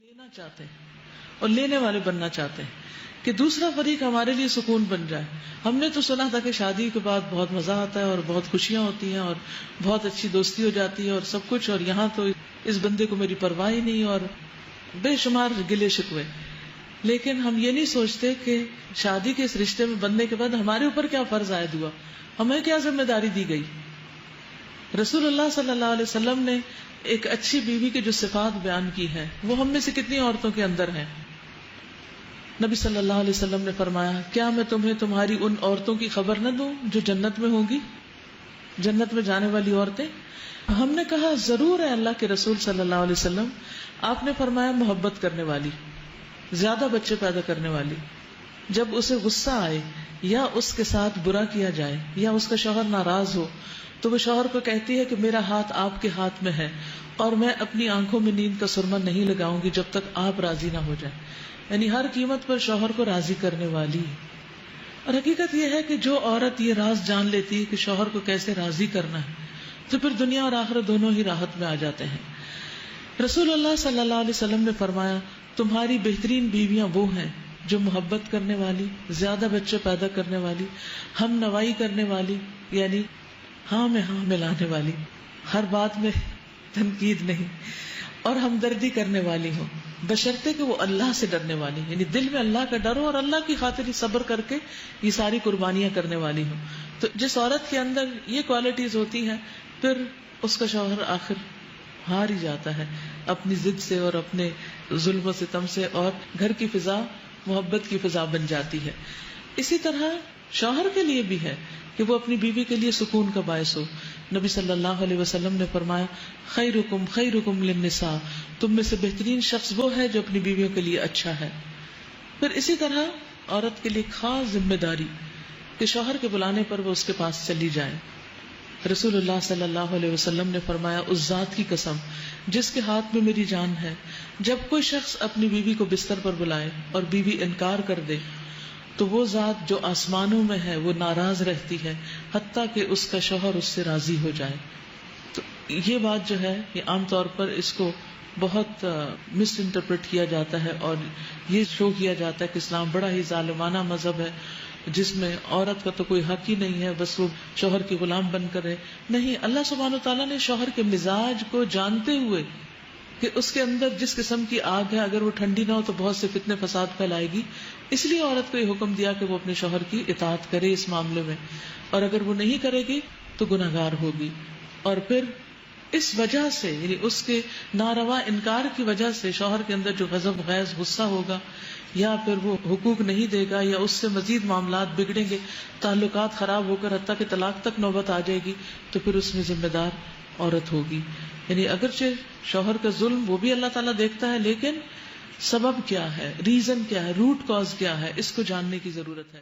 لینا چاہتے ہیں اور لینے والے بننا چاہتے ہیں کہ دوسرا فریق ہمارے لیے سکون بن جائے. ہم نے تو سنا تھا کہ شادی کے بعد بہت مزہ آتا ہے اور بہت خوشیاں ہوتی ہیں اور بہت اچھی دوستی ہو جاتی ہے اور سب کچھ, اور یہاں تو اس بندے کو میری پرواہ ہی نہیں اور بے شمار گلے شکوے. لیکن ہم یہ نہیں سوچتے کہ شادی کے اس رشتے میں بننے کے بعد ہمارے اوپر کیا فرض عائد ہوا, ہمیں کیا ذمہ داری دی گئی. رسول اللہ صلی اللہ علیہ وسلم نے ایک اچھی بیوی کی جو صفات بیان کی ہے وہ ہم میں سے کتنی عورتوں کے اندر ہیں. نبی صلی اللہ علیہ وسلم نے فرمایا, کیا میں تمہیں تمہاری ان عورتوں کی خبر نہ دوں جو جنت میں ہوں گی, جنت میں جانے والی عورتیں. ہم نے کہا ضرور ہے اللہ کے رسول صلی اللہ علیہ وسلم. آپ نے فرمایا محبت کرنے والی, زیادہ بچے پیدا کرنے والی. جب اسے غصہ آئے یا اس کے ساتھ برا کیا جائے یا اس کا شوہر ناراض ہو تو وہ شوہر کو کہتی ہے کہ میرا ہاتھ آپ کے ہاتھ میں ہے اور میں اپنی آنکھوں میں نیند کا سرما نہیں لگاؤں گی جب تک آپ راضی نہ ہو جائیں. یعنی ہر قیمت پر شوہر کو راضی کرنے والی. اور حقیقت یہ ہے کہ جو عورت یہ راز جان لیتی ہے کہ شوہر کو کیسے راضی کرنا ہے تو پھر دنیا اور آخرت دونوں ہی راحت میں آ جاتے ہیں. رسول اللہ صلی اللہ علیہ وسلم نے فرمایا, تمہاری بہترین بیویاں وہ ہیں جو محبت کرنے والی, زیادہ بچے پیدا کرنے والی, ہم نوائی کرنے والی, یعنی ہاں میں ہاں ملانے والی, ہر بات میں تنقید نہیں, اور ہمدردی کرنے والی ہوں, بشرطے کہ وہ اللہ سے ڈرنے والی, یعنی دل میں اللہ کا ڈر ہو اور اللہ کی خاطر ہی صبر کر کے یہ ساری قربانیاں کرنے والی ہوں. تو جس عورت کے اندر یہ کوالٹیز ہوتی ہیں پھر اس کا شوہر آخر ہار ہی جاتا ہے اپنی ضد سے اور اپنے ظلم و ستم سے, اور گھر کی فضا محبت کی فضا بن جاتی ہے. اسی طرح شوہر کے لیے بھی ہے کہ وہ اپنی بیوی کے لیے سکون کا باعث ہو. نبی صلی اللہ علیہ وسلم نے فرمایا, خیرکم خیرکم للنساء, تم میں سے بہترین شخص وہ ہے جو اپنی بیویوں کے لیے اچھا ہے. پھر اسی طرح عورت کے لیے خاص ذمہ داری کہ شوہر کے بلانے پر وہ اس کے پاس چلی جائے. رسول اللہ صلی اللہ علیہ وسلم نے فرمایا, اس ذات کی قسم جس کے ہاتھ میں میری جان ہے, جب کوئی شخص اپنی بیوی کو بستر پر بلائے اور بیوی انکار کر دے تو وہ ذات جو آسمانوں میں ہے وہ ناراض رہتی ہے حتیٰ کہ اس کا شوہر اس سے راضی ہو جائے. تو یہ بات جو ہے یہ عام طور پر اس کو بہت مس انٹرپریٹ کیا جاتا ہے اور یہ شو کیا جاتا ہے کہ اسلام بڑا ہی ظالمانہ مذہب ہے جس میں عورت کا تو کوئی حق ہی نہیں ہے, بس وہ شوہر کی غلام بن کر رہے. نہیں, اللہ سبحانہ وتعالیٰ نے شوہر کے مزاج کو جانتے ہوئے کہ اس کے اندر جس قسم کی آگ ہے اگر وہ ٹھنڈی نہ ہو تو بہت سے فتنے فساد پھیلائے گی, اس لیے عورت کو یہ حکم دیا کہ وہ اپنے شوہر کی اطاعت کرے اس معاملے میں, اور اگر وہ نہیں کرے گی تو گناہگار ہوگی. اور پھر اس وجہ سے یعنی اس کے ناروا انکار کی وجہ سے شوہر کے اندر جو غضب غیظ غصہ ہوگا یا پھر وہ حقوق نہیں دے گا یا اس سے مزید معاملات بگڑیں گے, تعلقات خراب ہو کر حتیٰ کہ طلاق تک نوبت آ جائے گی, تو پھر اس میں ذمہ دار عورت ہوگی. یعنی اگرچہ شوہر کا ظلم وہ بھی اللہ تعالیٰ دیکھتا ہے, لیکن سبب کیا ہے, ریزن کیا ہے, روٹ کاز کیا ہے, اس کو جاننے کی ضرورت ہے.